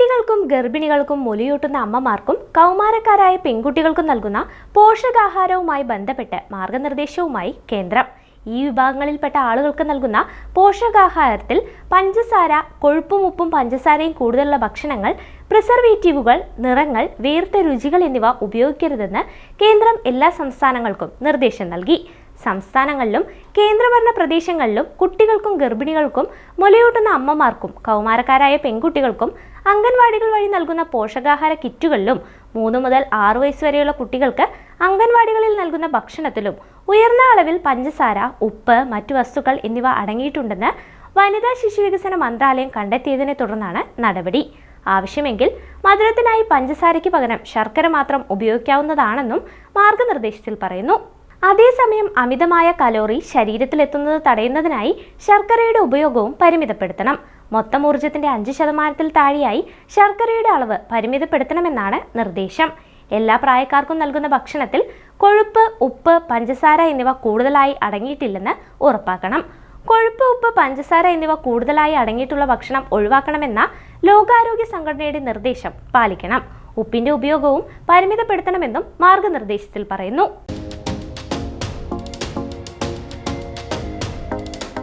കുട്ടികൾക്കും ഗർഭിണികൾക്കും മുലയൂട്ടുന്ന അമ്മമാർക്കും കൗമാരക്കാരായ പെൺകുട്ടികൾക്കും നൽകുന്ന പോഷകാഹാരവുമായി ബന്ധപ്പെട്ട് മാർഗനിർദ്ദേശവുമായി കേന്ദ്രം. ഈ വിഭാഗങ്ങളിൽപ്പെട്ട ആളുകൾക്ക് നൽകുന്ന പോഷകാഹാരത്തിൽ പഞ്ചസാര, കൊഴുപ്പും ഉപ്പും പഞ്ചസാരയും കൂടുതലുള്ള ഭക്ഷണങ്ങൾ, പ്രിസർവേറ്റീവുകൾ, നിറങ്ങൾ, വേറിട്ട രുചികൾ എന്നിവ ഉപയോഗിക്കരുതെന്ന് കേന്ദ്രം എല്ലാ സംസ്ഥാനങ്ങൾക്കും നിർദ്ദേശം നൽകി. സംസ്ഥാനങ്ങളിലും കേന്ദ്രഭരണ പ്രദേശങ്ങളിലും കുട്ടികൾക്കും ഗർഭിണികൾക്കും മുലയൂട്ടുന്ന അമ്മമാർക്കും കൗമാരക്കാരായ പെൺകുട്ടികൾക്കും അംഗൻവാടികൾ വഴി നൽകുന്ന പോഷകാഹാര കിറ്റുകളിലും 3 മുതൽ 6 വയസ്സ് വരെയുള്ള കുട്ടികൾക്ക് അംഗൻവാടികളിൽ നൽകുന്ന ഭക്ഷണത്തിലും ഉയർന്ന അളവിൽ പഞ്ചസാര, ഉപ്പ്, മറ്റു വസ്തുക്കൾ എന്നിവ അടങ്ങിയിട്ടുണ്ടെന്ന് വനിതാ ശിശുവികസന മന്ത്രാലയം കണ്ടെത്തിയതിനെ തുടർന്നാണ് നടപടി. ആവശ്യമെങ്കിൽ മധുരത്തിനായി പഞ്ചസാരയ്ക്ക് പകരം ശർക്കര മാത്രം ഉപയോഗിക്കാവുന്നതാണെന്നും മാർഗനിർദ്ദേശത്തിൽ പറയുന്നു. അതേസമയം അമിതമായ കലോറി ശരീരത്തിലെത്തുന്നത് തടയുന്നതിനായി ശർക്കരയുടെ ഉപയോഗവും പരിമിതപ്പെടുത്തണം. മൊത്തം ഊർജ്ജത്തിന്റെ 5% താഴെയായി ശർക്കരയുടെ അളവ് പരിമിതപ്പെടുത്തണമെന്നാണ് നിർദ്ദേശം. എല്ലാ പ്രായക്കാർക്കും നൽകുന്ന ഭക്ഷണത്തിൽ കൊഴുപ്പ്, ഉപ്പ്, പഞ്ചസാര എന്നിവ കൂടുതലായി അടങ്ങിയിട്ടില്ലെന്ന് ഉറപ്പാക്കണം. കൊഴുപ്പ്, ഉപ്പ്, പഞ്ചസാര എന്നിവ കൂടുതലായി അടങ്ങിയിട്ടുള്ള ഭക്ഷണം ഒഴിവാക്കണമെന്ന ലോകാരോഗ്യ സംഘടനയുടെ നിർദ്ദേശം പാലിക്കണം. ഉപ്പിന്റെ ഉപയോഗവും പരിമിതപ്പെടുത്തണമെന്നും മാർഗനിർദ്ദേശത്തിൽ പറയുന്നു.